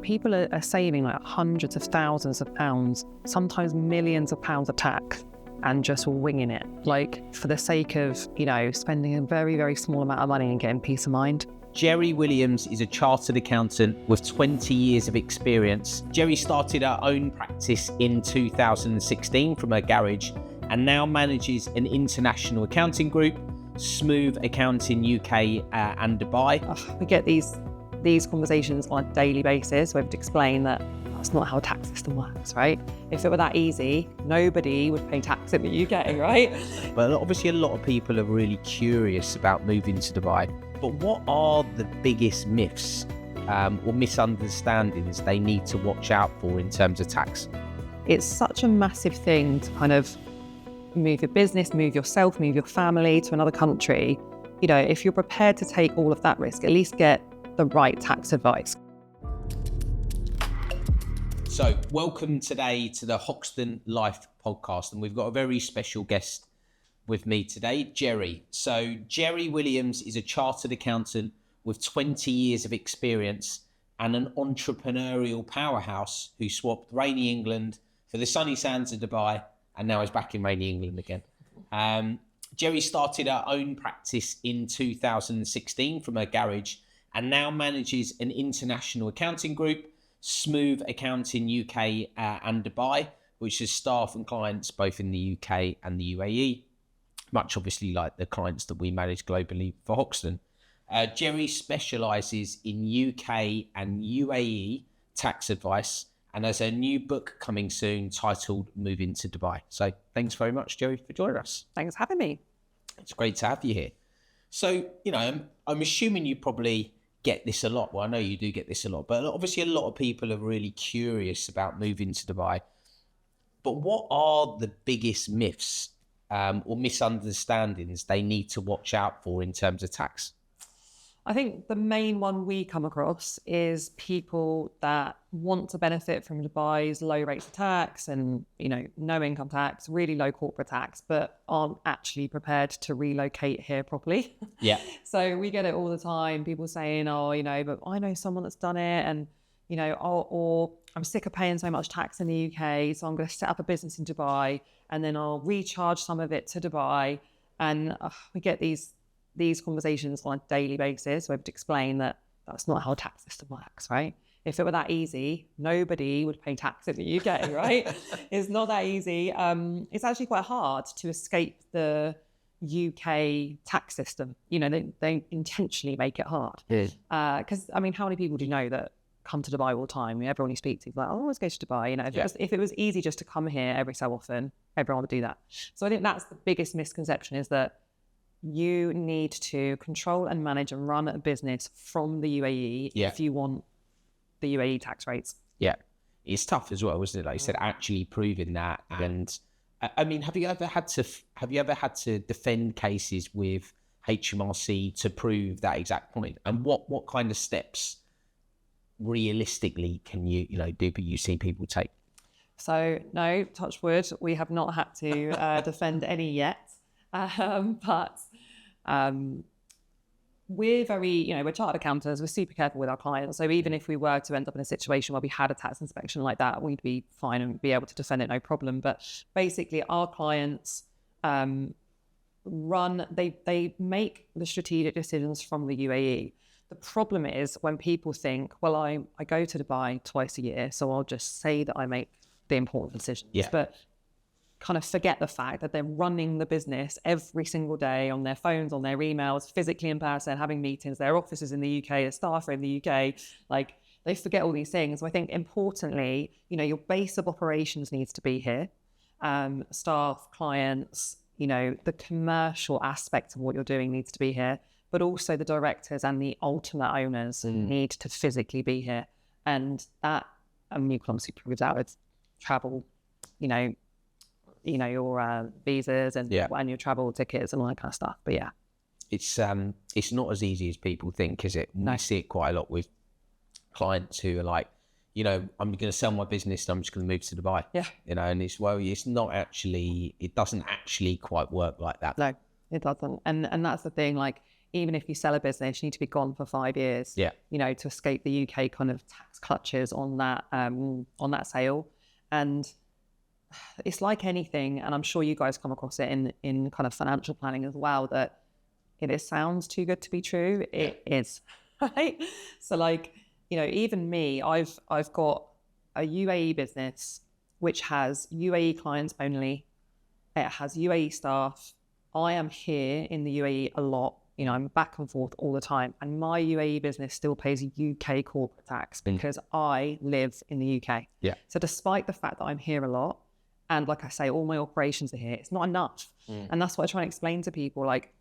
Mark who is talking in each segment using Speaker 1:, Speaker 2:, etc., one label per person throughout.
Speaker 1: people are saving like hundreds of thousands of pounds, sometimes millions of pounds of tax, and just winging it, like for the sake of, you know, spending a very, very small amount of money and getting peace of mind.
Speaker 2: Jeri Williams is a chartered accountant with 20 years of experience. Jeri started her own practice in 2016 from her garage and now manages an international accounting group, Smooth Accounting UK and Dubai.
Speaker 1: We get these conversations on a daily basis where we have to explain that that's not how a tax system works, right? If it were that easy, nobody would pay tax in the UK, right?
Speaker 2: But obviously a lot of people are really curious about moving to Dubai. But what are the biggest myths or misunderstandings they need to watch out for in terms of tax?
Speaker 1: It's such a massive thing to kind of move your business, move yourself, move your family to another country. You know, if you're prepared to take all of that risk, at least get the right tax advice.
Speaker 2: So welcome today to the Hoxton Life podcast, and we've got a very special guest with me today, Jeri. So Jeri Williams is a chartered accountant with 20 years of experience and an entrepreneurial powerhouse who swapped rainy England for the sunny sands of Dubai and now is back in rainy England again. Jeri started her own practice in 2016 from her garage and now manages an international accounting group, Smooth Accounting UK and Dubai, which has staff and clients both in the UK and the UAE, much obviously like the clients that we manage globally for Hoxton. Jeri specialises in UK and UAE tax advice and has a new book coming soon titled Moving to Dubai. So thanks very much, Jeri, for joining us.
Speaker 1: Thanks for having me.
Speaker 2: It's great to have you here. So, you know, I'm assuming you probably get this a lot. Well, I know you do get this a lot, but obviously a lot of people are really curious about moving to Dubai. But what are the biggest myths or misunderstandings they need to watch out for in terms of tax?
Speaker 1: I think the main one we come across is people that want to benefit from Dubai's low rates of tax and, you know, no income tax, really low corporate tax, but aren't actually prepared to relocate here properly.
Speaker 2: Yeah.
Speaker 1: So we get it all the time. People saying, oh, you know, but I know someone that's done it, and, you know, or I'm sick of paying so much tax in the UK, so I'm going to set up a business in Dubai and then I'll recharge some of it to Dubai. And we get these conversations on a daily basis. We have to explain that that's not how a tax system works, right? If it were that easy, nobody would pay tax in the UK, right? It's not that easy. It's actually quite hard to escape the UK tax system. You know, they intentionally make it hard. Because, I mean, how many people do you know that come to Dubai all the time? Everyone you speak to is like, oh, let's go to Dubai. You know, if it was easy just to come here every so often, everyone would do that. So I think that's the biggest misconception, is that you need to control and manage and run a business from the UAE if you want the UAE tax rates. Yeah.
Speaker 2: It's tough as well, isn't it? Like you said, actually proving that. And I mean, have you ever had to defend cases with HMRC to prove that exact point? And what kind of steps realistically can you see people take?
Speaker 1: So no, touch wood, we have not had to defend any yet. But we're very, we're chartered accountants, we're super careful with our clients. So even if we were to end up in a situation where we had a tax inspection like that, we'd be fine and be able to defend it, no problem. But basically our clients they make the strategic decisions from the UAE. The problem is when people think, well, I go to Dubai twice a year, so I'll just say that I make the important decisions. Yeah. But kind of forget the fact that they're running the business every single day on their phones, on their emails, physically in person, having meetings, their offices in the UK, their staff are in the UK. Like, they forget all these things. So I think importantly, your base of operations needs to be here. Staff, clients, the commercial aspect of what you're doing needs to be here, but also the directors and the ultimate owners need to physically be here. And that, you can obviously prove that with travel, your visas and your travel tickets and all that kind of stuff. But yeah,
Speaker 2: it's not as easy as people think, is it? No. I see it quite a lot with clients who are like, I'm going to sell my business and I'm just going to move to Dubai.
Speaker 1: Yeah.
Speaker 2: And it doesn't actually quite work like that.
Speaker 1: No, it doesn't. And that's the thing, like, even if you sell a business, you need to be gone for 5 years,
Speaker 2: Yeah.
Speaker 1: you know, to escape the UK kind of tax clutches on that sale. And it's like anything, and I'm sure you guys come across it in kind of financial planning as well, that it sounds too good to be true. It is, right? So like, you know, even me, I've got a UAE business which has UAE clients only. It has UAE staff. I am here in the UAE a lot. You know, I'm back and forth all the time. And my UAE business still pays UK corporate tax because I live in the UK.
Speaker 2: Yeah.
Speaker 1: So despite the fact that I'm here a lot, and like I say, all my operations are here, it's not enough. And that's what I try and explain to people. Like,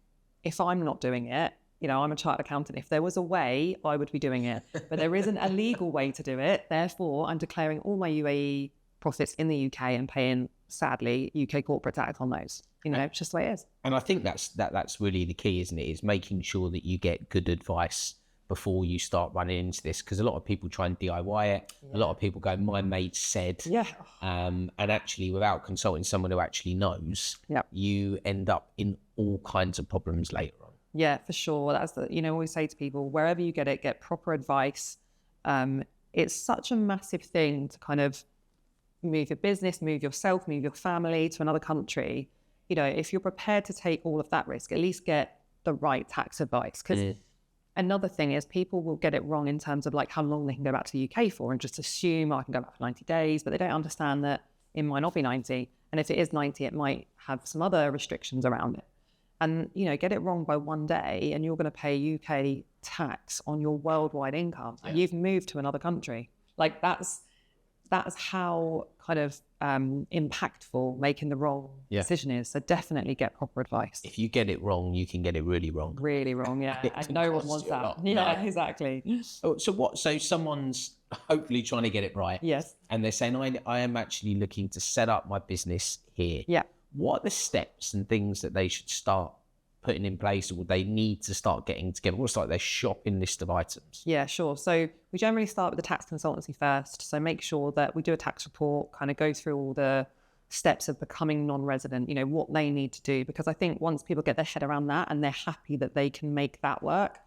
Speaker 1: if I'm not doing it, you know, I'm a chartered accountant. If there was a way, I would be doing it. But there isn't a legal way to do it. Therefore, I'm declaring all my UAE profits in the UK and paying, sadly, UK corporate tax on those. You know, it's just the way it is.
Speaker 2: And I think that's really the key, isn't it? Is making sure that you get good advice before you start running into this, because a lot of people try and DIY it. A lot of people go, my mate said, and actually without consulting someone who actually knows, you end up in all kinds of problems later on.
Speaker 1: Yeah, for sure. That's the, you know, I always say to people, wherever you get it, get proper advice. It's such a massive thing to kind of move your business, move yourself, move your family to another country. You know, if you're prepared to take all of that risk, at least get the right tax advice. Because another thing is people will get it wrong in terms of like how long they can go back to the UK for and just assume, oh, I can go back for 90 days, but they don't understand that it might not be 90. And if it is 90, it might have some other restrictions around it. And, you know, get it wrong by one day and you're going to pay UK tax on your worldwide income. And you've moved to another country. Like that's how kind of impactful making the wrong decision is. So definitely get proper advice.
Speaker 2: If you get it wrong, you can get it really wrong.
Speaker 1: Really wrong, yeah. And no one wants that. Yeah, exactly.
Speaker 2: So someone's hopefully trying to get it right.
Speaker 1: Yes.
Speaker 2: And they're saying, I am actually looking to set up my business here.
Speaker 1: Yeah.
Speaker 2: What are the steps and things that they should start putting in place, or they need to start getting together? What's like their shopping list of items? Yeah,
Speaker 1: sure. So we generally start with the tax consultancy first. So make sure that we do a tax report, kind of go through all the steps of becoming non-resident, you know, what they need to do. Because I think once people get their head around that and they're happy that they can make that work,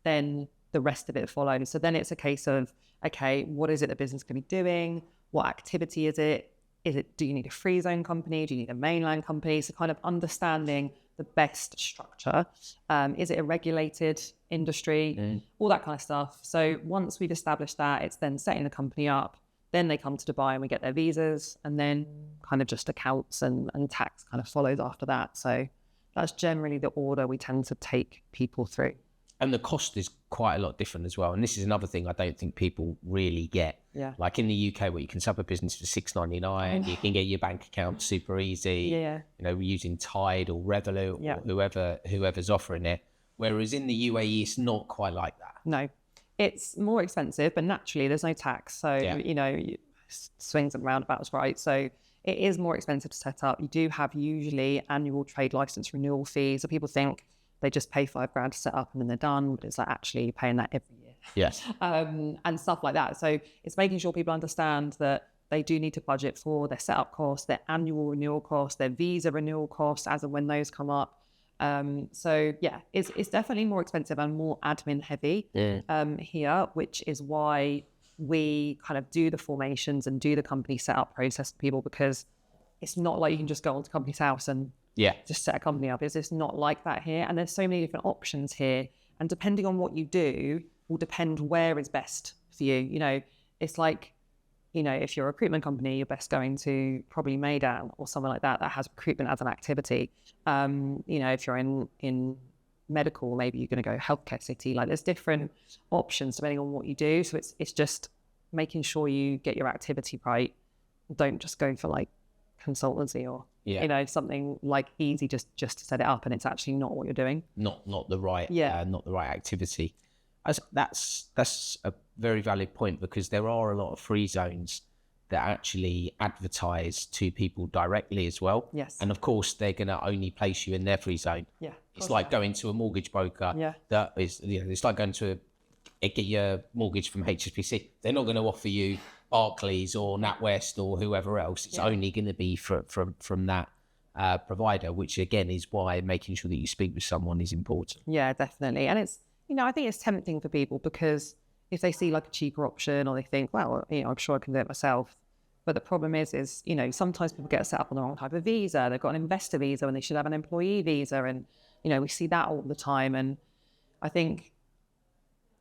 Speaker 1: then the rest of it follows. So then it's a case of, okay, what is it the business can be doing? What activity is it? Do you need a free zone company? Do you need a mainland company? So kind of understanding the best structure. Is it a regulated industry? All that kind of stuff. So once we've established that, it's then setting the company up. Then they come to Dubai and we get their visas, and then kind of just accounts and tax kind of follows after that. So that's generally the order we tend to take people through.
Speaker 2: And the cost is quite a lot different as well. And this is another thing I don't think people really get.
Speaker 1: Yeah.
Speaker 2: Like in the UK, where you can set up a business for $6.99, you can get your bank account super easy.
Speaker 1: Yeah.
Speaker 2: You know, using Tide or Revolut or whoever's offering it. Whereas in the UAE, it's not quite like that.
Speaker 1: No, it's more expensive, but naturally there's no tax. So, you know, swings and roundabouts, right? So it is more expensive to set up. You do have usually annual trade license renewal fees. So people think they just pay $5,000 to set up and then they're done. But it's like actually you're paying that every year.
Speaker 2: Yes.
Speaker 1: And stuff like that. So it's making sure people understand that they do need to budget for their setup costs, their annual renewal costs, their visa renewal costs as and when those come up. So yeah, it's definitely more expensive and more admin heavy here, which is why we kind of do the formations and do the company setup process for people, because it's not like you can just go onto company's house and just set a company up. It's just not like that here. And there's so many different options here. And depending on what you do will depend where is best for you. You know, it's like, you know, if you're a recruitment company, you're best going to probably Maidan or somewhere like that has recruitment as an activity. You know, if you're in medical, maybe you're going to go Healthcare City. Like there's different options depending on what you do. So it's just making sure you get your activity right. Don't just go for like consultancy or you know, something like easy just to set it up and it's actually not what you're doing.
Speaker 2: Not the right not the right activity. That's a very valid point, because there are a lot of free zones that actually advertise to people directly as well.
Speaker 1: Yes.
Speaker 2: And of course they're going to only place you in their free zone.
Speaker 1: Yeah.
Speaker 2: It's like going to a mortgage broker.
Speaker 1: Yeah.
Speaker 2: That is, you know, it's like going to get your mortgage from HSBC. They're not going to offer you Barclays or NatWest or whoever else. It's only going to be from that provider, which again is why making sure that you speak with someone is important.
Speaker 1: Yeah, definitely. And it's, I think it's tempting for people because if they see like a cheaper option or they think, well, I'm sure I can do it myself. But the problem is, sometimes people get set up on the wrong type of visa. They've got an investor visa when they should have an employee visa. And, we see that all the time. And I think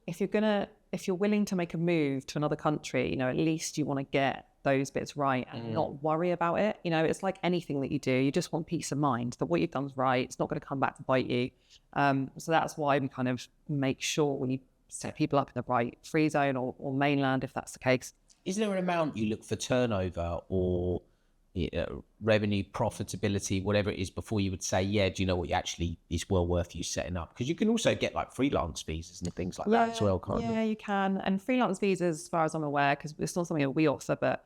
Speaker 1: if you're willing to make a move to another country, at least you want to get those bits right and not worry about it. It's like anything that you do. You just want peace of mind that what you've done is right. It's not going to come back to bite you. So that's why we kind of make sure we set people up in the right free zone or mainland, if that's the case.
Speaker 2: Is there an amount you look for turnover or revenue, profitability, whatever it is, before you would say, yeah, do you know what, actually is well worth you setting up? Because you can also get like freelance visas and things like that as well, can't you?
Speaker 1: Yeah, you can. And freelance visas, as far as I'm aware, because it's not something that we offer, but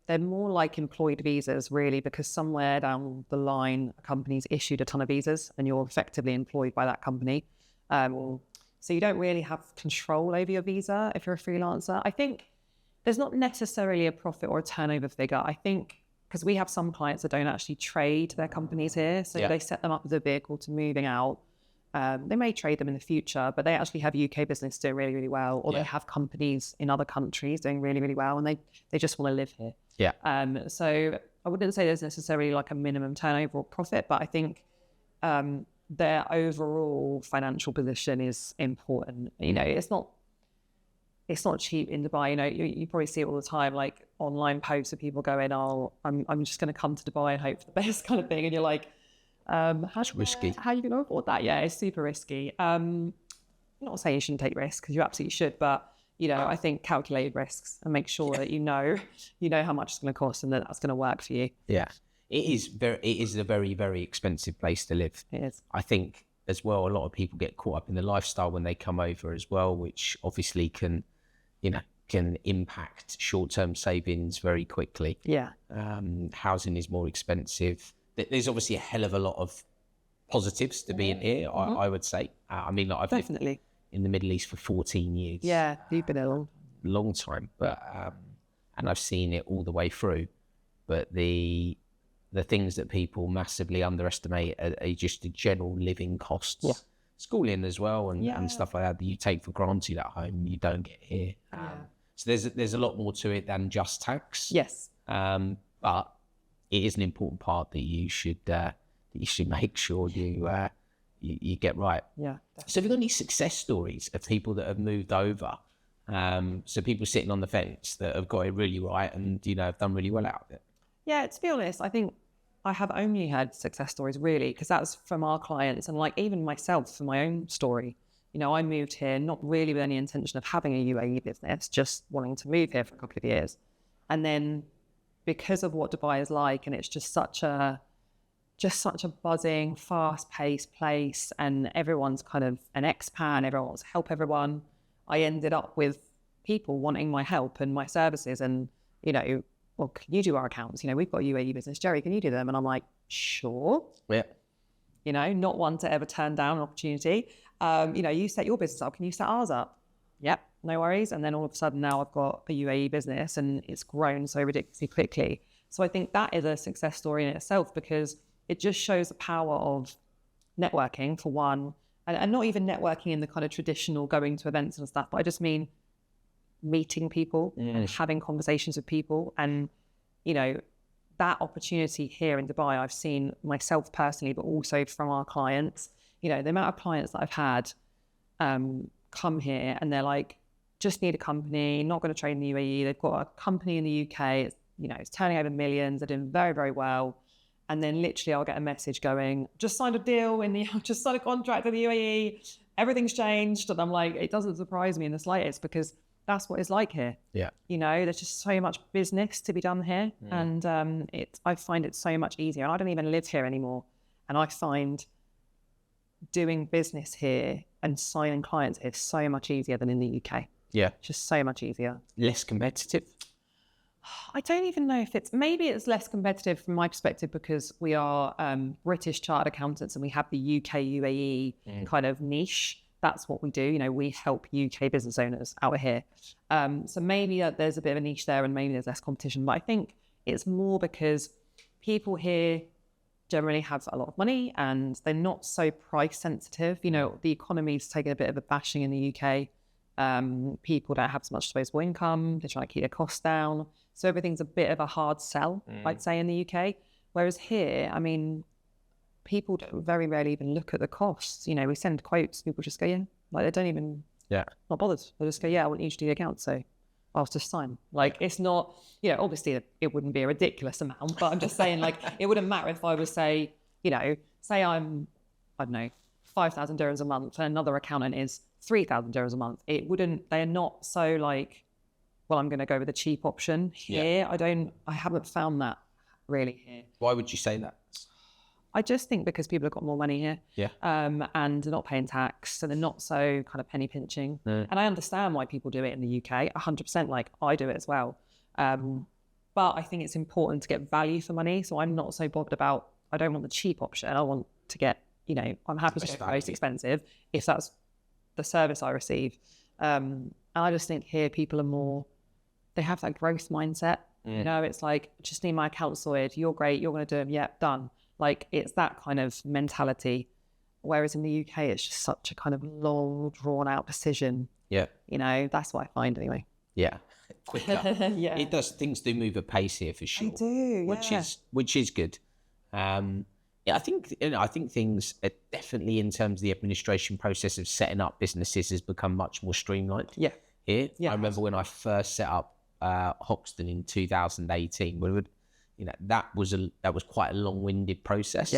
Speaker 1: they're more like employed visas, really, because somewhere down the line, a company's issued a ton of visas and you're effectively employed by that company. So you don't really have control over your visa if you're a freelancer. I think there's not necessarily a profit or a turnover figure. I think because we have some clients that don't actually trade their companies here. So they set them up as a vehicle to moving out. They may trade them in the future, but they actually have UK business doing really, really well, or they have companies in other countries doing really, really well, and they just want to live here.
Speaker 2: Yeah.
Speaker 1: So I wouldn't say there's necessarily like a minimum turnover or profit, but I think their overall financial position is important. It's not cheap in Dubai. You probably see it all the time, like online posts of people going, "Oh, I'm just going to come to Dubai and hope for the best," kind of thing, and you're like,
Speaker 2: It's risky.
Speaker 1: How are you going to afford that? Yeah, it's super risky. I'm not saying you shouldn't take risks, because you absolutely should, but I think calculated risks and make sure that you know how much it's going to cost and that that's going to work for you.
Speaker 2: Yeah, it is a very, very expensive place to live.
Speaker 1: It is.
Speaker 2: I think as well, a lot of people get caught up in the lifestyle when they come over as well, which obviously can impact short-term savings very quickly.
Speaker 1: Yeah.
Speaker 2: Housing is more expensive. There's obviously a hell of a lot of positives to being here, I would say. I've
Speaker 1: definitely
Speaker 2: lived in the Middle East for 14 years.
Speaker 1: Yeah, you've been a
Speaker 2: long time, but and I've seen it all the way through. But the things that people massively underestimate are just the general living costs.
Speaker 1: Yeah.
Speaker 2: Schooling as well and stuff like that you take for granted at home, you don't get here. So there's a lot more to it than just tax.
Speaker 1: Yes.
Speaker 2: But it is an important part that you should make sure you get right.
Speaker 1: Yeah.
Speaker 2: Definitely. So have you got any success stories of people that have moved over? So people sitting on the fence that have got it really right and have done really well out of it.
Speaker 1: Yeah, to be honest, I think I have only had success stories, really, because that's from our clients and like even myself, for my own story. I moved here not really with any intention of having a UAE business, just wanting to move here for a couple of years. And then because of what Dubai is like, and it's just such a buzzing, fast-paced place, and everyone's kind of an expat, and everyone wants to help everyone, I ended up with people wanting my help and my services and, well, can you do our accounts? We've got a UAE business. Jeri, can you do them? And I'm like, sure.
Speaker 2: Yeah.
Speaker 1: Not one to ever turn down an opportunity. You set your business up. Can you set ours up? Yep, no worries. And then all of a sudden now I've got a UAE business and it's grown so ridiculously quickly. So I think that is a success story in itself, because it just shows the power of networking, for one, and not even networking in the kind of traditional going to events and stuff, but I just mean meeting people and having conversations with people. And, that opportunity here in Dubai, I've seen myself personally, but also from our clients, the amount of clients that I've had come here and they're like, just need a company, not going to trade in the UAE. They've got a company in the UK, it's turning over millions, they're doing very, very well. And then literally I'll get a message going, just signed a deal just signed a contract in the UAE, everything's changed. And I'm like, it doesn't surprise me in the slightest, because that's what it's like here.
Speaker 2: Yeah.
Speaker 1: There's just so much business to be done here. And I find it so much easier. And I don't even live here anymore. And I find doing business here and signing clients here is so much easier than in the UK.
Speaker 2: Yeah.
Speaker 1: Just so much easier.
Speaker 2: Less competitive?
Speaker 1: I don't even know if maybe it's less competitive from my perspective, because we are British chartered accountants and we have the UK UAE kind of niche. That's what we do. We help UK business owners out here. So maybe there's a bit of a niche there and maybe there's less competition. But I think it's more because people here generally have a lot of money and they're not so price sensitive. You know, the economy's taken a bit of a bashing in the UK. People don't have so much disposable income. They're trying to keep their costs down. So everything's a bit of a hard sell, I'd say, in the UK. Whereas here, I mean, people don't very rarely even look at the costs. You know, we send quotes, people just go, yeah. Like, they don't even, not bothered. They just go, yeah, I want you to do the account. So I'll just sign. Like, it's not, you know, obviously it wouldn't be a ridiculous amount, but I'm just saying, like, it wouldn't matter if I was say, you know, say I'm, I don't know, 5,000 dirhams a month and another accountant is 3,000 dirhams a month. It wouldn't, they're not so like, well, I'm going to go with a cheap option here. I haven't found that really here.
Speaker 2: Why would you say that?
Speaker 1: I just think because people have got more money here, and they're not paying tax, so they're not so kind of penny pinching. And I understand why people do it in the UK, 100%. Like, I do it as well. But I think it's important to get value for money. So I'm not so bothered about, I don't want the cheap option. I want to get, you know, I'm happy to go for the most expensive if that's the service I receive. And I just think here people are more, they have that growth mindset. You know, it's like, just need my account sorted. You're great. You're going to do them. Yep, done. Like, it's that kind of mentality. Whereas in the UK, it's just such a kind of long, drawn out decision. Yeah. You know, that's what I find anyway.
Speaker 2: Yeah. Quicker. It does. Things do move at pace here for sure.
Speaker 1: They do.
Speaker 2: Which is good. I think things are definitely, in terms of the administration process of setting up businesses, has become much more streamlined. Here. I remember when I first set up Hoxton in 2018. That was quite a long-winded process.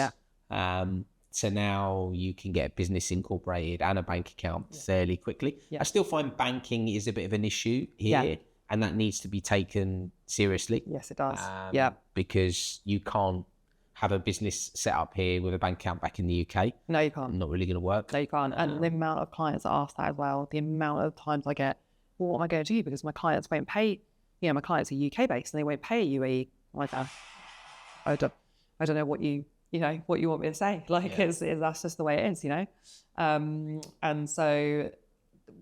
Speaker 2: So now you can get a business incorporated and a bank account fairly quickly. I still find banking is a bit of an issue here, and that needs to be taken seriously.
Speaker 1: Yes, it does.
Speaker 2: Because you can't have a business set up here with a bank account back in the UK.
Speaker 1: No, you can't.
Speaker 2: Not really going to work.
Speaker 1: No, you can't. And the amount of clients that ask that as well, the amount of times I get, well, what am I going to do? Because my clients won't pay. You know, my clients are UK based and they won't pay UAE. Like, I don't know what you want me to say. Like, that's just the way it is, you know. And so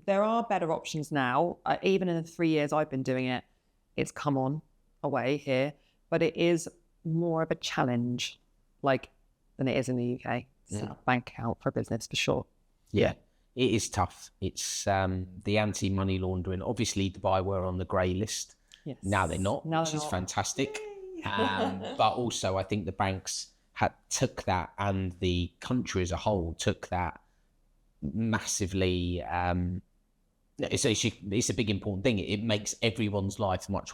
Speaker 1: there are better options now. Even in the 3 years I've been doing it, it's come on away here, but it is more of a challenge, like, than it is in the UK. Set up a bank account for a business, for sure.
Speaker 2: Yeah, it is tough. It's the anti-money laundering. Obviously, Dubai were on the grey list.
Speaker 1: Yes.
Speaker 2: Now they're not, which is fantastic. But also, I think the banks took that, and the country as a whole took that massively. It's a big important thing. It makes everyone's life much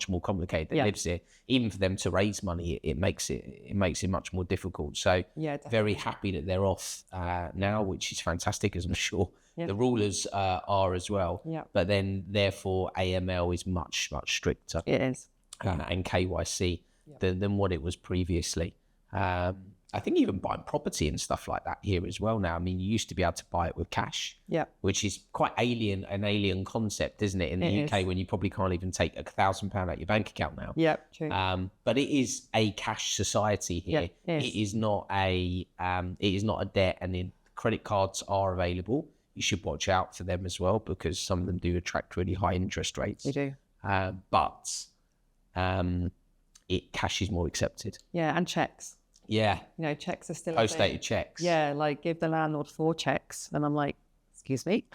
Speaker 2: more complicated that lives here. Even for them to raise money, it makes it much more difficult. So very happy that they're off now, which is fantastic, as I'm sure the rulers are as well. But then therefore AML is much stricter.
Speaker 1: It is.
Speaker 2: And KYC than what it was previously. I think even buying property and stuff like that here as well now. I mean, you used to be able to buy it with cash, which is quite an alien concept, isn't it? In the UK, when you probably can't even take £1,000 out of your bank account now.
Speaker 1: Yeah, true.
Speaker 2: But it is a cash society here. It is not a debt, and the credit cards are available. You should watch out for them as well, because some of them do attract really high interest rates.
Speaker 1: They do.
Speaker 2: But cash is more accepted.
Speaker 1: Yeah, and checks.
Speaker 2: Yeah.
Speaker 1: You know, checks are still
Speaker 2: post-dated checks.
Speaker 1: Yeah, like, give the landlord 4 checks. And I'm like, excuse me?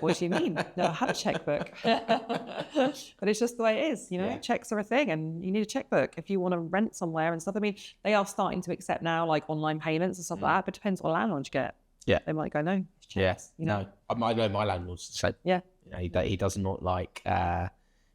Speaker 1: What do you mean? No, I have a checkbook. But it's just the way it is, you know? Checks are a thing, and you need a checkbook if you want to rent somewhere and stuff. I mean, they are starting to accept now, like, online payments and stuff like that, but it depends what landlord you get. Yeah. They might go, no, it's checks. You know?
Speaker 2: No, I know my landlord's the same.
Speaker 1: Yeah.
Speaker 2: You know, he does not like...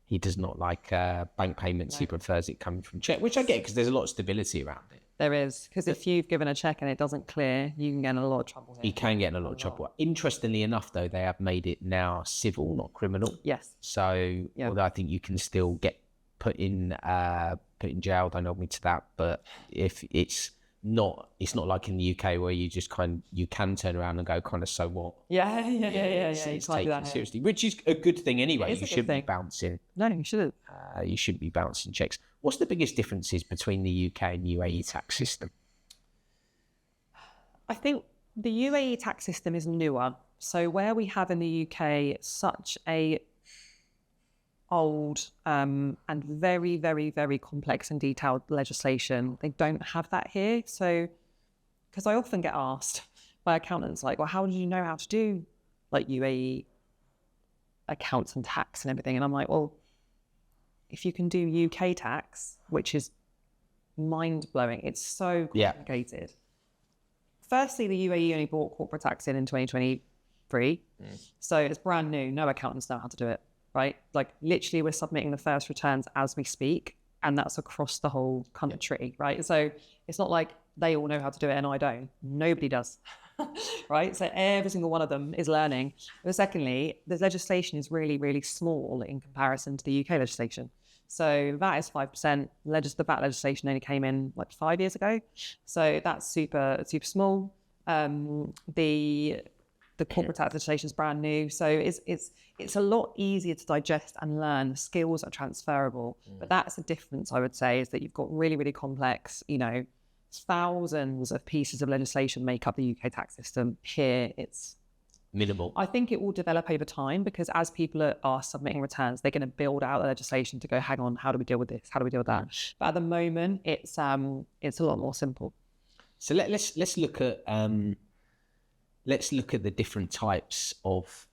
Speaker 2: He does not like bank payments. No. He prefers it coming from check, which I get, because there's a lot of stability around it.
Speaker 1: There is, because if you've given a check and it doesn't clear, you can get in a lot of trouble here.
Speaker 2: You can get in a lot of trouble. Interestingly enough, though, they have made it now civil, not criminal.
Speaker 1: Yes.
Speaker 2: So, although I think you can still get put in jail, don't hold me to that. But if it's not like in the UK where you just you can turn around and go kind of, so what?
Speaker 1: Yeah.
Speaker 2: It's taken seriously, which is a good thing anyway. You shouldn't be bouncing.
Speaker 1: No, you shouldn't.
Speaker 2: You shouldn't be bouncing checks. What's the biggest differences between the UK and UAE tax system?
Speaker 1: I think the UAE tax system is newer. So where we have in the UK such a old and very, very, very complex and detailed legislation. They don't have that here. So, because I often get asked by accountants, like, well, how do you know how to do like UAE accounts and tax and everything? And I'm like, well, if you can do UK tax, which is mind-blowing, it's so complicated. Firstly, the UAE only brought corporate tax in 2023. So it's brand new. No accountants know how to do it, right? Like literally we're submitting the first returns as we speak, and that's across the whole country, right? So it's not like they all know how to do it and I don't. Nobody does, right? So every single one of them is learning. But secondly, the legislation is really, really small in comparison to the UK legislation. So VAT is 5%. The VAT legislation only came in like 5 years ago. So that's super, super small. The corporate tax legislation is brand new. So it's a lot easier to digest and learn. The skills are transferable. But that's the difference, I would say, is that you've got really, really complex, thousands of pieces of legislation make up the UK tax system. Here, it's
Speaker 2: minimal.
Speaker 1: I think it will develop over time because as people are submitting returns, they're going to build out the legislation to go, hang on, how do we deal with this? How do we deal with that? But at the moment, it's a lot more simple.
Speaker 2: So let's look at the different types of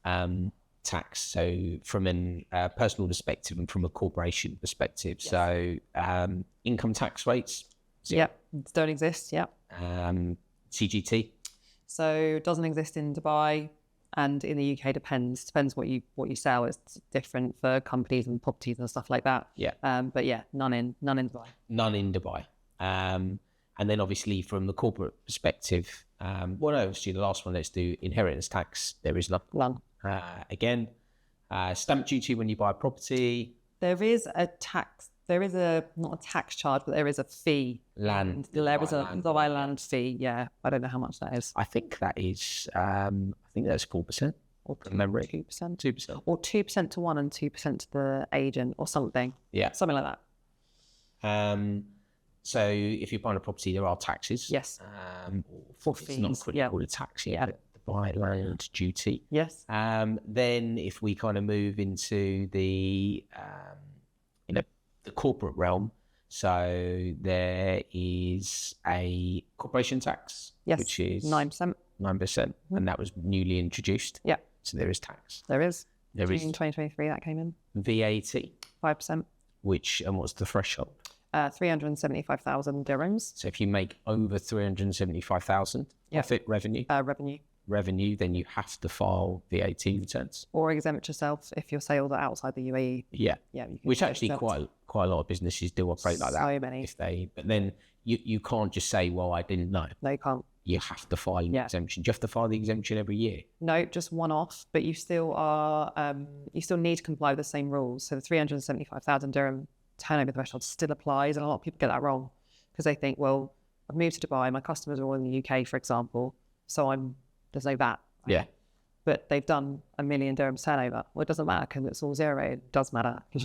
Speaker 2: tax. So from a personal perspective and from a corporation perspective. Yes. So income tax rates.
Speaker 1: Yep, don't exist. Yep.
Speaker 2: CGT.
Speaker 1: So it doesn't exist in Dubai, and in the UK depends what you sell. It's different for companies and properties and stuff like that.
Speaker 2: Yeah.
Speaker 1: But yeah, none in Dubai.
Speaker 2: None in Dubai. And then obviously from the corporate perspective, the last one, let's do inheritance tax. There is none.
Speaker 1: None.
Speaker 2: Again, stamp duty when you buy a property.
Speaker 1: There is a tax. There is not a tax charge, but there is a fee. There is a Dubai land fee. Yeah, I don't know how much that is.
Speaker 2: I think that is. I think that's 4%.
Speaker 1: Or
Speaker 2: memory.
Speaker 1: 2%.
Speaker 2: 2%.
Speaker 1: Or 2% to one and 2% to the agent, or something.
Speaker 2: Yeah,
Speaker 1: something like that.
Speaker 2: So if you're buying a property, there are taxes.
Speaker 1: Yes.
Speaker 2: For fees. It's not called a tax yet. Yeah. Dubai land duty.
Speaker 1: Yes.
Speaker 2: Then if we kind of move into the the corporate realm, so there is a corporation tax, which is
Speaker 1: 9%.
Speaker 2: 9%, and that was newly introduced.
Speaker 1: Yeah.
Speaker 2: So there is tax.
Speaker 1: There is.
Speaker 2: There is.
Speaker 1: In 2023, that came in.
Speaker 2: VAT.
Speaker 1: 5%.
Speaker 2: And what's the threshold?
Speaker 1: 375,000 dirhams.
Speaker 2: So if you make over 375,000 profit revenue. Revenue, then you have to file VAT returns
Speaker 1: or exempt yourself if your sales are outside the UAE.
Speaker 2: Yeah, which actually
Speaker 1: exempt.
Speaker 2: quite a lot of businesses do operate like that.
Speaker 1: So many.
Speaker 2: But then you can't just say, well, I didn't know.
Speaker 1: No, you can't.
Speaker 2: You have to file an exemption. Do you have to file the exemption every year?
Speaker 1: No, just one off. But you still are. You still need to comply with the same rules. So the 375,000 dirham turnover threshold still applies, and a lot of people get that wrong because they think, well, I've moved to Dubai, my customers are all in the UK, for example, so there's no VAT. Right?
Speaker 2: Yeah.
Speaker 1: But they've done $1 million dirhams turnover. Well, it doesn't matter because it's all zero. It does matter because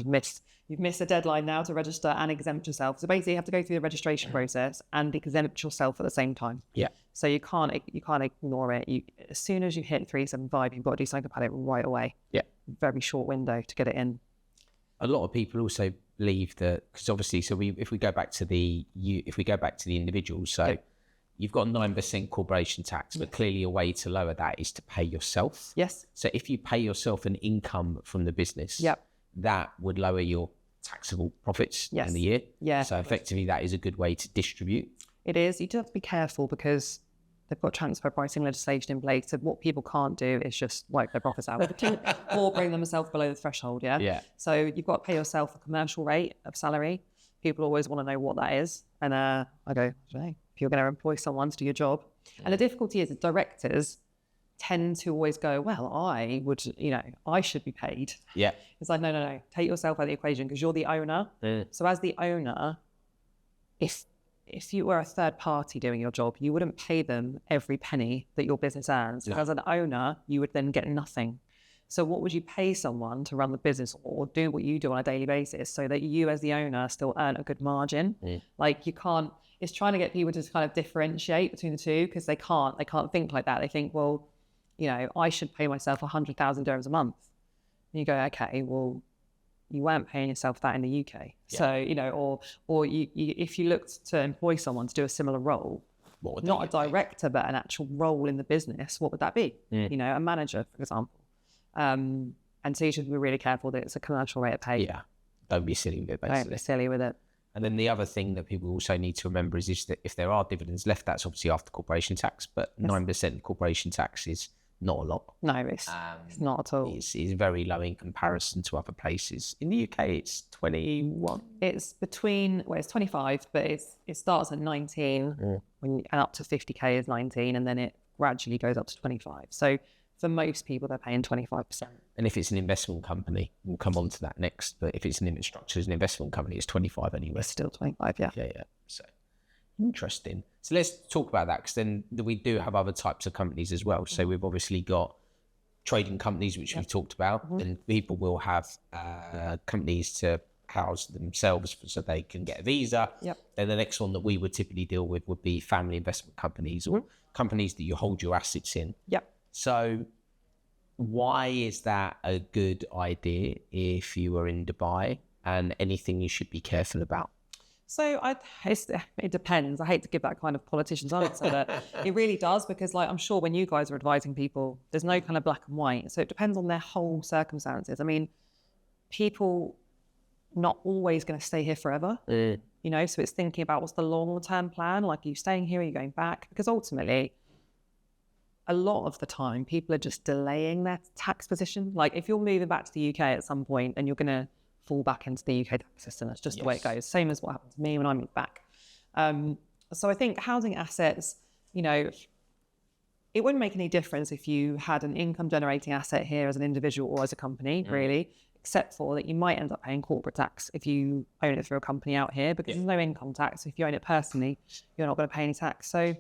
Speaker 1: you've missed a deadline now to register and exempt yourself. So basically you have to go through the registration process and exempt yourself at the same time.
Speaker 2: Yeah.
Speaker 1: So you can't ignore it. As soon as you hit 375, you've got to do something about it right away.
Speaker 2: Yeah.
Speaker 1: Very short window to get it in.
Speaker 2: A lot of people also believe that, because obviously, if we go back to the individuals, so you've got 9% corporation tax, but clearly a way to lower that is to pay yourself.
Speaker 1: Yes.
Speaker 2: So if you pay yourself an income from the business, that would lower your taxable profits in the year.
Speaker 1: Yeah.
Speaker 2: So effectively, that is a good way to distribute.
Speaker 1: It is. You do have to be careful because they've got transfer pricing legislation in place. So what people can't do is just wipe their profits out or bring themselves below the threshold. Yeah.
Speaker 2: Yeah.
Speaker 1: So you've got to pay yourself a commercial rate of salary. People always want to know what that is. And I go, hey, if you're going to employ someone to do your job. And the difficulty is that directors tend to always go, well, I should be paid.
Speaker 2: Yeah.
Speaker 1: It's like, no. Take yourself out of the equation because you're the owner. So as the owner, if you were a third party doing your job, you wouldn't pay them every penny that your business earns. No. As an owner, you would then get nothing. So what would you pay someone to run the business or do what you do on a daily basis so that you as the owner still earn a good margin? Like you can't, it's trying to get people to kind of differentiate between the two because they can't think like that. They think, well, I should pay myself 100,000 dirhams a month. And you go, okay, well, you weren't paying yourself that in the UK. So, you know, or you, if you looked to employ someone to do a similar role, not a director, but an actual role in the business, what would that be? You know, a manager, for example. And so you should be really careful that it's a commercial rate of pay.
Speaker 2: Yeah. Don't be silly with it, basically.
Speaker 1: Don't be silly with it.
Speaker 2: And then the other thing that people also need to remember is that if there are dividends left, that's obviously after corporation tax, but 9% corporation tax is not a lot.
Speaker 1: No, it's not at all.
Speaker 2: It's very low in comparison to other places. In the UK, it's 21.
Speaker 1: It's between, well, it's 25, but it starts at 19 and up to 50k is 19, and then it gradually goes up to 25. So for most people, they're paying 25%.
Speaker 2: And if it's an investment company, we'll come on to that next, but if it's structured as an investment company, it's 25 anyway.
Speaker 1: It's still 25, yeah.
Speaker 2: Yeah. So interesting. So let's talk about that, because then we do have other types of companies as well. So we've obviously got trading companies, which we've talked about, and people will have companies to house themselves so they can get a visa. Then the next one that we would typically deal with would be family investment companies, or companies that you hold your assets in. So why is that a good idea if you were in Dubai, and anything you should be careful about?
Speaker 1: So it depends. I hate to give that kind of politician's answer, but it really does, because like I'm sure when you guys are advising people, there's no kind of black and white. So it depends on their whole circumstances. I mean, people not always going to stay here forever, you know, so it's thinking about what's the long-term plan. Like, are you staying here? Are you going back? Because ultimately, a lot of the time, people are just delaying their tax position. Like if you're moving back to the UK at some point and you're going to fall back into the UK tax system, that's just the way it goes. Same as what happened to me when I moved back. So I think housing assets, you know, it wouldn't make any difference if you had an income generating asset here as an individual or as a company, really, except for that you might end up paying corporate tax if you own it through a company out here, because there's no income tax. If you own it personally, you're not going to pay any tax. So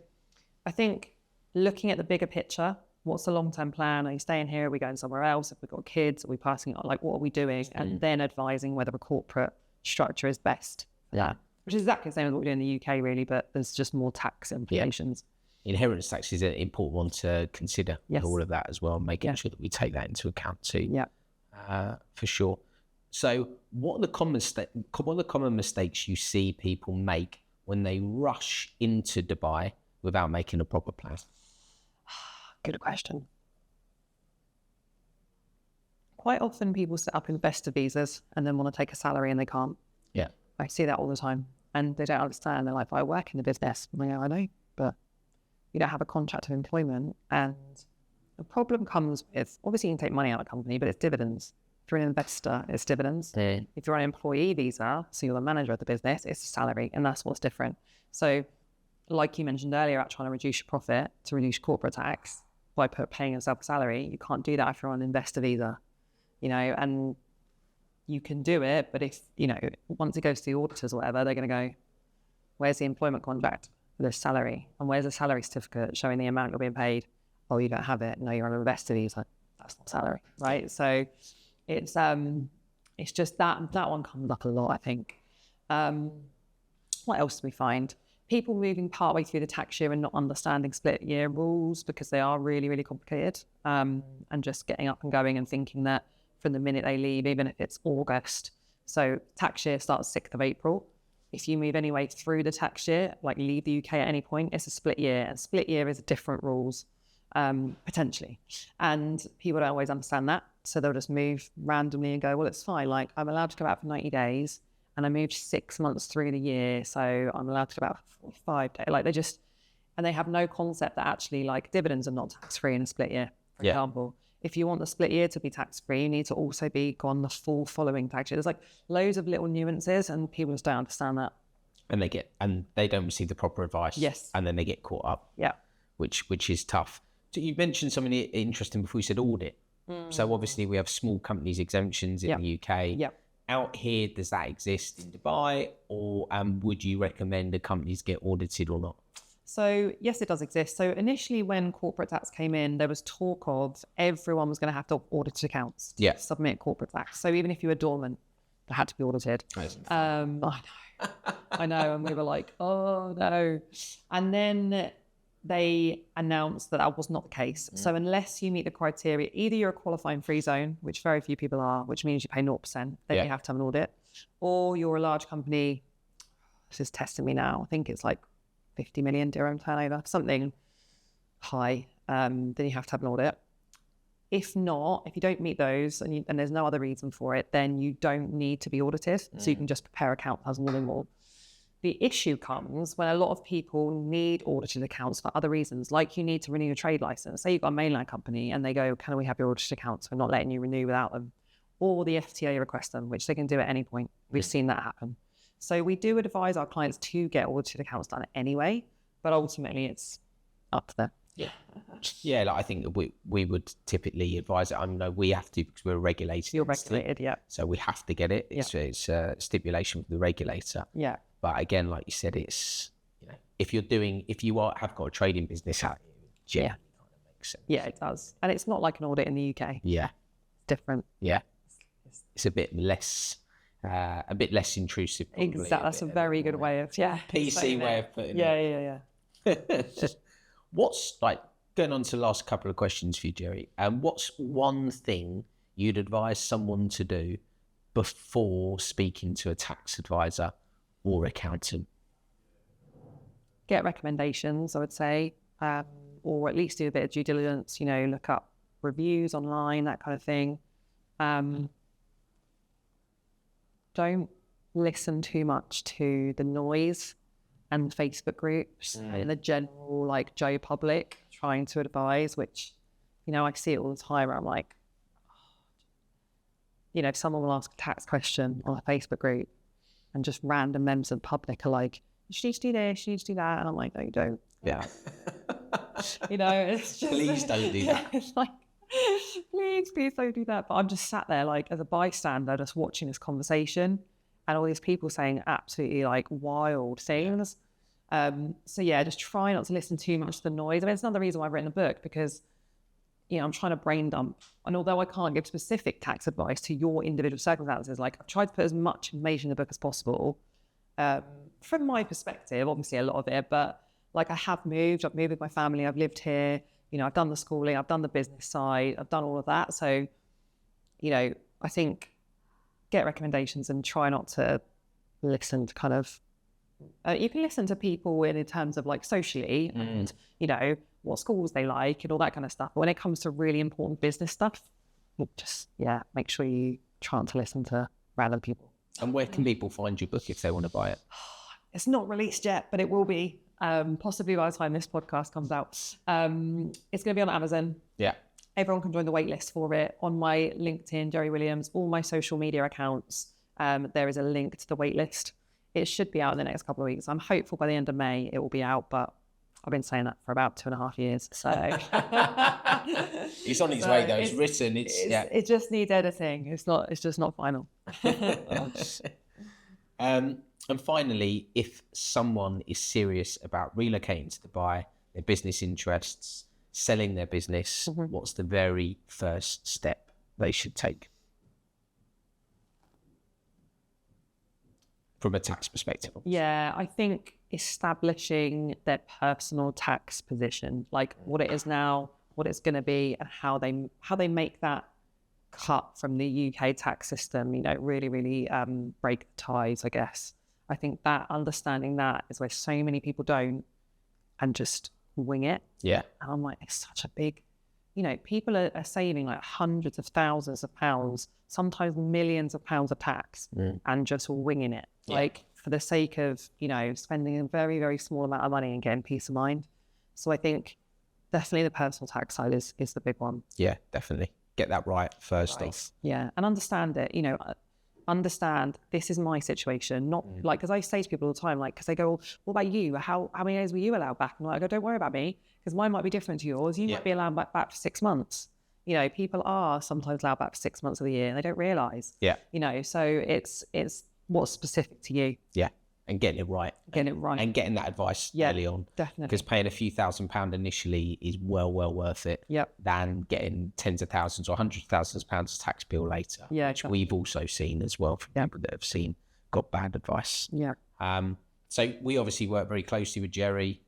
Speaker 1: I think looking at the bigger picture, what's the long-term plan? Are you staying here? Are we going somewhere else? Have we got kids? Are we passing it on? Like, what are we doing? And then advising whether a corporate structure is best. Which is exactly the same as what we do in the UK, really, but there's just more tax implications.
Speaker 2: Inheritance tax is an important one to consider. All of that as well, making sure that we take that into account too. For sure. So what are the common mistakes you see people make when they rush into Dubai without making a proper plan?
Speaker 1: Good question. Quite often people set up investor visas and then want to take a salary and they can't. I see that all the time, and they don't understand. They're like, I work in the business. I go, I know, but you don't have a contract of employment. And the problem comes with, obviously you can take money out of a company, but it's dividends. If you're an investor, it's dividends. If you're on an employee visa, so you're the manager of the business, it's a salary, and that's what's different. So like you mentioned earlier, about trying to reduce your profit to reduce corporate tax by paying yourself a salary, you can't do that if you're on an investor visa, you know, and you can do it, but if, you know, once it goes to the auditors or whatever, they're going to go, where's the employment contract for this salary? And where's the salary certificate showing the amount you're being paid? Oh, you don't have it. No, you're on an investor visa. That's not salary, right? So it's just that one comes up a lot, I think. What else do we find? People moving partway through the tax year and not understanding split year rules, because they are really, really complicated, and just getting up and going and thinking that from the minute they leave, even if it's August. So tax year starts 6th of April. If you move anyway through the tax year, like leave the UK at any point, it's a split year, and split year is different rules, potentially. And people don't always understand that. So they'll just move randomly and go, well, it's fine. Like, I'm allowed to go out for 90 days. And I moved 6 months through the year, so I'm allowed to go out for 45 days. Like, and they have no concept that actually, like, dividends are not tax-free in a split year, for example. If you want the split year to be tax-free, you need to also be gone the full following tax year. There's like loads of little nuances, and people just don't understand that. And
Speaker 2: they don't receive the proper advice. And then they get caught up. Which is tough. So you mentioned something interesting before you said audit. So obviously we have small companies exemptions in the UK. Out here, does that exist in Dubai, or would you recommend the companies get audited or not?
Speaker 1: So yes, it does exist. So initially when corporate tax came in, there was talk of everyone was going to have to audit accounts to submit corporate tax. So even if you were dormant, they had to be audited. I know. And we were like, oh no. And then they announced that that was not the case. So unless you meet the criteria, either you're a qualifying free zone, which very few people are, which means you pay 0%, then you have to have an audit, or you're a large company. This is testing me now. I think it's like 50 million dirham turnover, something high. Then you have to have an audit. If not, if you don't meet those and there's no other reason for it, then you don't need to be audited. So you can just prepare accounts as normal. The issue comes when a lot of people need audited accounts for other reasons, like you need to renew your trade license. Say you've got a mainland company and they go, can we have your audited accounts? We're not letting you renew without them. Or the FTA request them, which they can do at any point. We've seen that happen. So we do advise our clients to get audited accounts done anyway, but ultimately it's up to them.
Speaker 2: Yeah, like I think we would typically advise it. I know we have to because we're regulated.
Speaker 1: You're regulated, yeah.
Speaker 2: So we have to get it. It's a stipulation for the regulator.
Speaker 1: Yeah.
Speaker 2: But again, like you said, it's, you know, if you have got a trading business out here, kind of makes sense.
Speaker 1: Yeah, it does. And it's not like an audit in the UK.
Speaker 2: Yeah.
Speaker 1: It's different.
Speaker 2: Yeah. It's a bit less intrusive. Probably,
Speaker 1: exactly. That's a very good way of,
Speaker 2: PC way of putting
Speaker 1: it. Yeah.
Speaker 2: What's, like, going on to the last couple of questions for you, Jeri, what's one thing you'd advise someone to do before speaking to a tax advisor or accountant?
Speaker 1: Get recommendations, I would say, or at least do a bit of due diligence, look up reviews online, that kind of thing. Don't listen too much to the noise and Facebook groups and the general, like, Joe public trying to advise, which, I see it all the time where I'm like, if someone will ask a tax question on a Facebook group and just random members of the public are like, you need to do this, you need to do that. And I'm like, no, you don't.
Speaker 2: Yeah.
Speaker 1: It's just...
Speaker 2: Please don't do that.
Speaker 1: It's like, please don't do that. But I'm just sat there, like, as a bystander, just watching this conversation and all these people saying absolutely, like, wild things. So yeah, just try not to listen too much to the noise. I mean, it's another reason why I've written a book, because, I'm trying to brain dump. And although I can't give specific tax advice to your individual circumstances, like, I've tried to put as much information in the book as possible. From my perspective, obviously a lot of it, but like, I've moved with my family, I've lived here, I've done the schooling, I've done the business side, I've done all of that. So, I think get recommendations and try not to listen to kind of, you can listen to people in terms of, like, socially and, what schools they like and all that kind of stuff. But when it comes to really important business stuff, just, make sure you try not to listen to random people.
Speaker 2: And where can people find your book if they want to buy it?
Speaker 1: It's not released yet, but it will be, possibly by the time this podcast comes out. It's going to be on Amazon.
Speaker 2: Yeah.
Speaker 1: Everyone can join the waitlist for it. On my LinkedIn, Jeri Williams, all my social media accounts, there is a link to the waitlist. It should be out in the next couple of weeks. I'm hopeful by the end of May it will be out, but I've been saying that for about 2.5 years. So
Speaker 2: it's on its way though. It's written.
Speaker 1: It just needs editing. It's just not final.
Speaker 2: And finally, if someone is serious about relocating to Dubai, their business interests, selling their business, what's the very first step they should take from a tax perspective?
Speaker 1: Yeah, I think establishing their personal tax position, like what it is now, what it's going to be, and how they make that cut from the UK tax system, really, really break the ties, I guess. I think that understanding that is where so many people don't and just wing it. Yeah. And I'm like, it's such a big, people are saving like hundreds of thousands of pounds, sometimes millions of pounds of tax and just winging it. Yeah. Like, for the sake of, spending a very, very small amount of money and getting peace of mind. So I think definitely the personal tax side is the big one. Yeah, definitely. Get that right first off. Yeah. And understand it, understand this is my situation, not like, because I say to people all the time, like, because they go, well, what about you? How many days were you allowed back? And I'm like, don't worry about me, because mine might be different to yours. You might be allowed back for 6 months. People are sometimes allowed back for 6 months of the year and they don't realise. Yeah. So it's what's specific to you. Yeah. And getting it right. And getting that advice early on. Definitely. Because paying a few £1,000s initially is well worth it. Yep. Than getting tens of thousands or hundreds of thousands of pounds tax bill later. Yeah. Which we've also seen as well from people that have got bad advice. Yeah. So we obviously work very closely with Jeri.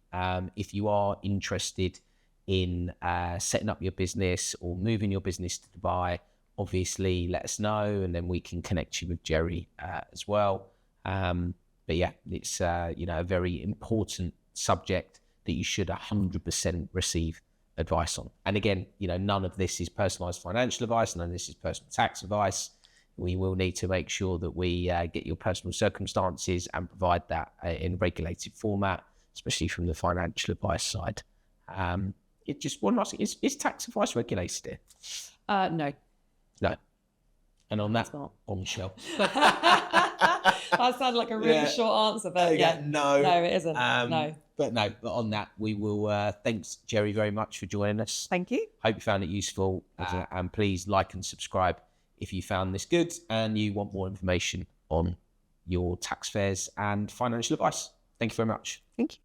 Speaker 2: If you are interested in setting up your business or moving your business to Dubai, obviously let us know, and then we can connect you with Jeri as well. But yeah, it's a very important subject that you should 100% receive advice on. And again, none of this is personalized financial advice, none of this is personal tax advice. We will need to make sure that we get your personal circumstances and provide that in regulated format, especially from the financial advice side. It just one last thing, is tax advice regulated here?
Speaker 1: No.
Speaker 2: No. And on that bombshell.
Speaker 1: That sounded like a really short answer, but
Speaker 2: no,
Speaker 1: it isn't. No.
Speaker 2: But on that, we will. Thanks, Jeri, very much for joining us.
Speaker 1: Thank you.
Speaker 2: Hope you found it useful, and please like and subscribe if you found this good and you want more information on your tax affairs and financial advice. Thank you very much.
Speaker 1: Thank you.